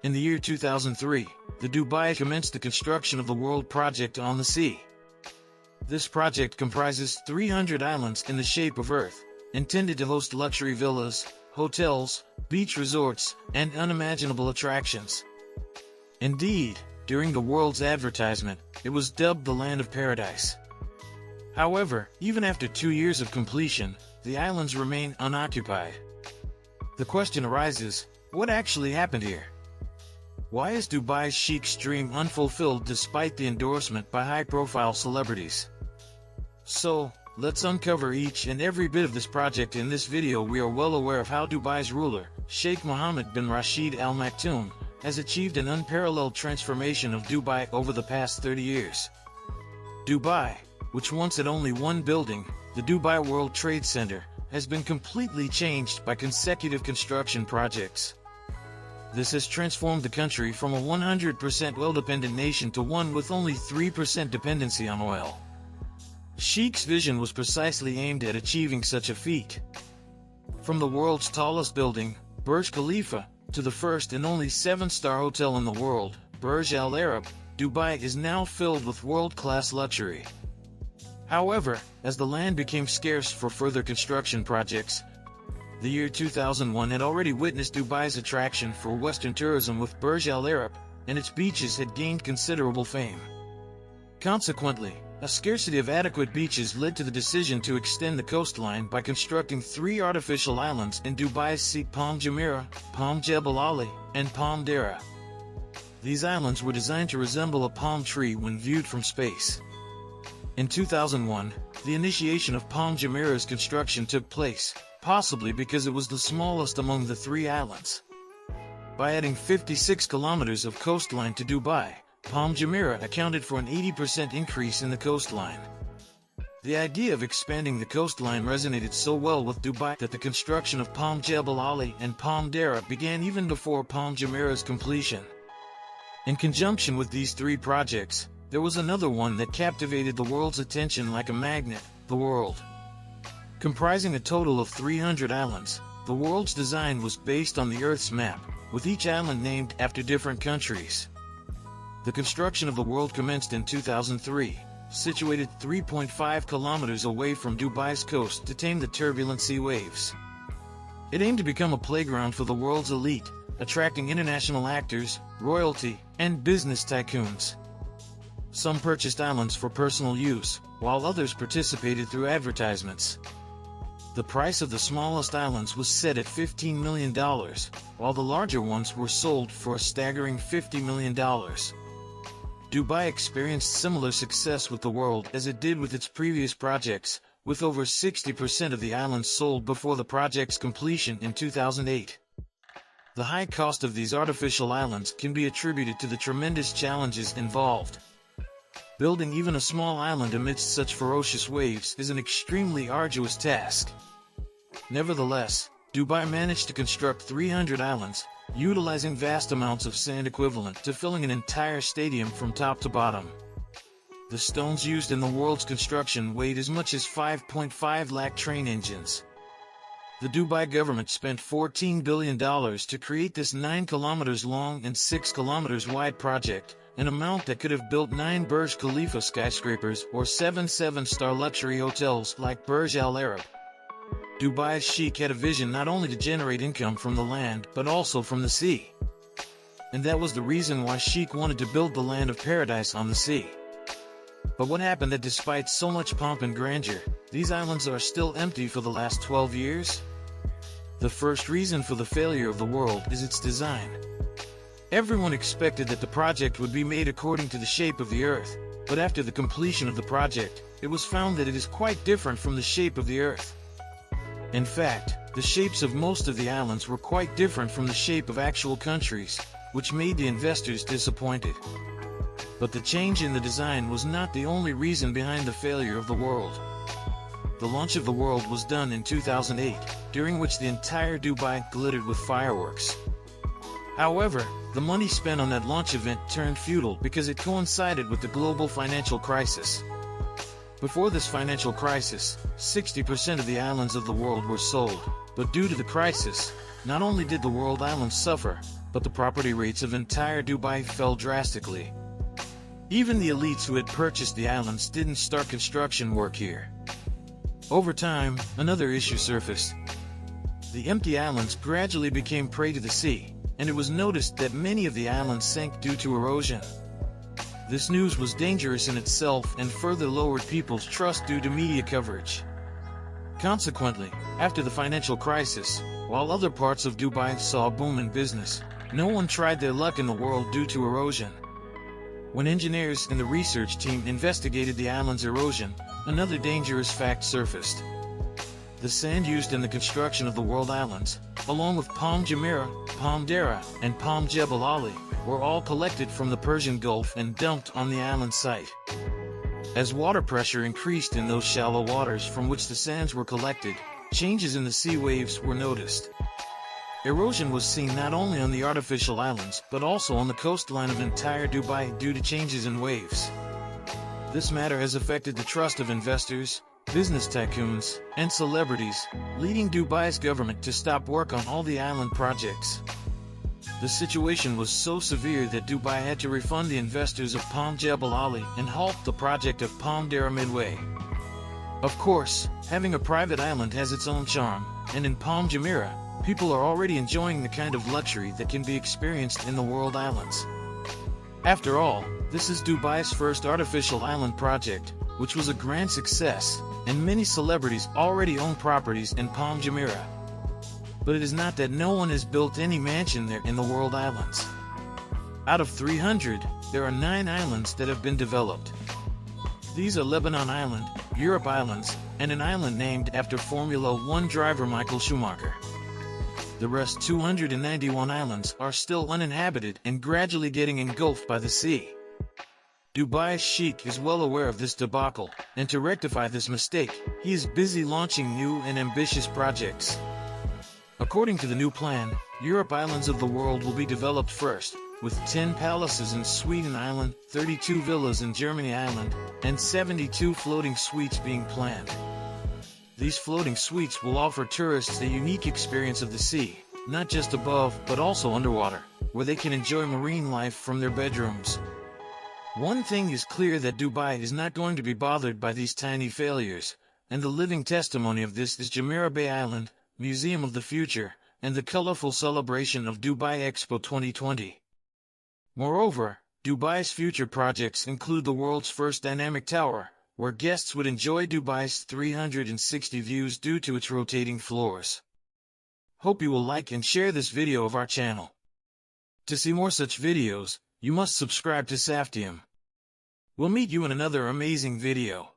In the year 2003, the Dubai commenced the construction of the World Project on the Sea. This project comprises 300 islands in the shape of Earth, intended to host luxury villas, hotels, beach resorts, and unimaginable attractions. Indeed, during the world's advertisement, it was dubbed the Land of Paradise. However, even after 2 years of completion, the islands remain unoccupied. The question arises, what actually happened here? Why is Dubai's chic's dream unfulfilled despite the endorsement by high-profile celebrities? So, let's uncover each and every bit of this project in this video. We are well aware of how Dubai's ruler, Sheikh Mohammed bin Rashid Al Maktoum, has achieved an unparalleled transformation of Dubai over the past 30 years. Dubai, which once had only one building, the Dubai World Trade Center, has been completely changed by consecutive construction projects. This has transformed the country from a 100% oil-dependent nation to one with only 3% dependency on oil. Sheikh's vision was precisely aimed at achieving such a feat. From the world's tallest building, Burj Khalifa, to the first and only 7-star hotel in the world, Burj Al Arab, Dubai is now filled with world-class luxury. However, as the land became scarce for further construction projects, the year 2001 had already witnessed Dubai's attraction for Western tourism, with Burj Al Arab and its beaches had gained considerable fame. Consequently, a scarcity of adequate beaches led to the decision to extend the coastline by constructing 3 artificial islands in Dubai's sea: Palm Jumeirah, Palm Jebel Ali, and Palm Dara. These islands were designed to resemble a palm tree when viewed from space. In 2001, the initiation of Palm Jumeirah's construction took place, possibly because it was the smallest among the 3 islands. By adding 56 kilometers of coastline to Dubai, Palm Jumeirah accounted for an 80% increase in the coastline. The idea of expanding the coastline resonated so well with Dubai that the construction of Palm Jebel Ali and Palm Dara began even before Palm Jumeirah's completion. In conjunction with these 3 projects, there was another one that captivated the world's attention like a magnet: the world. Comprising a total of 300 islands, the world's design was based on the Earth's map, with each island named after different countries. The construction of the world commenced in 2003, situated 3.5 kilometers away from Dubai's coast to tame the turbulent sea waves. It aimed to become a playground for the world's elite, attracting international actors, royalty, and business tycoons. Some purchased islands for personal use, while others participated through advertisements. The price of the smallest islands was set at $15 million, while the larger ones were sold for a staggering $50 million. Dubai experienced similar success with the world as it did with its previous projects, with over 60% of the islands sold before the project's completion in 2008. The high cost of these artificial islands can be attributed to the tremendous challenges involved. Building even a small island amidst such ferocious waves is an extremely arduous task. Nevertheless, Dubai managed to construct 300 islands, utilizing vast amounts of sand equivalent to filling an entire stadium from top to bottom. The stones used in the world's construction weighed as much as 5.5 lakh train engines. The Dubai government spent $14 billion to create this 9 kilometers long and 6 kilometers wide project, an amount that could have built 9 Burj Khalifa skyscrapers or 7 7-star luxury hotels like Burj Al Arab. Dubai's sheikh had a vision not only to generate income from the land but also from the sea. And that was the reason why Sheikh wanted to build the Land of Paradise on the sea. But what happened that despite so much pomp and grandeur, these islands are still empty for the last 12 years? The first reason for the failure of the world is its design. Everyone expected that the project would be made according to the shape of the Earth, but after the completion of the project, it was found that it is quite different from the shape of the Earth. In fact, the shapes of most of the islands were quite different from the shape of actual countries, which made the investors disappointed. But the change in the design was not the only reason behind the failure of the world. The launch of the world was done in 2008, during which the entire Dubai glittered with fireworks. However, the money spent on that launch event turned futile because it coincided with the global financial crisis. Before this financial crisis, 60% of the islands of the world were sold, but due to the crisis, not only did the world islands suffer, but the property rates of entire Dubai fell drastically. Even the elites who had purchased the islands didn't start construction work here. Over time, another issue surfaced. The empty islands gradually became prey to the sea, and it was noticed that many of the islands sank due to erosion. This news was dangerous in itself and further lowered people's trust due to media coverage. Consequently, after the financial crisis, while other parts of Dubai saw a boom in business, no one tried their luck in the world due to erosion. When engineers and the research team investigated the island's erosion, another dangerous fact surfaced. The sand used in the construction of the world islands, along with Palm Jumeirah, Palm Dara, and Palm Jebel Ali, were all collected from the Persian Gulf and dumped on the island site. As water pressure increased in those shallow waters from which the sands were collected, changes in the sea waves were noticed. Erosion was seen not only on the artificial islands but also on the coastline of entire Dubai due to changes in waves. This matter has affected the trust of investors, business tycoons, and celebrities, leading Dubai's government to stop work on all the island projects. The situation was so severe that Dubai had to refund the investors of Palm Jebel Ali and halt the project of Palm Dara midway. Of course, having a private island has its own charm, and in Palm Jumeirah, people are already enjoying the kind of luxury that can be experienced in the world islands. After all, this is Dubai's first artificial island project, which was a grand success, and many celebrities already own properties in Palm Jumeirah. But it is not that no one has built any mansion there in the world islands. Out of 300, there are 9 islands that have been developed. These are Lebanon Island, Europe Islands, and an island named after Formula 1 driver Michael Schumacher. The rest 291 islands are still uninhabited and gradually getting engulfed by the sea. Dubai's Sheikh is well aware of this debacle, and to rectify this mistake, he is busy launching new and ambitious projects. According to the new plan, Europe Islands of the world will be developed first, with 10 palaces in Sweden Island, 32 villas in Germany Island, and 72 floating suites being planned. These floating suites will offer tourists a unique experience of the sea, not just above but also underwater, where they can enjoy marine life from their bedrooms. One thing is clear, that Dubai is not going to be bothered by these tiny failures, and the living testimony of this is Jumeirah Bay Island, Museum of the Future, and the colorful celebration of Dubai Expo 2020. Moreover, Dubai's future projects include the world's first dynamic tower, where guests would enjoy Dubai's 360 views due to its rotating floors. Hope you will like and share this video of our channel. To see more such videos, you must subscribe to Saftium. We'll meet you in another amazing video.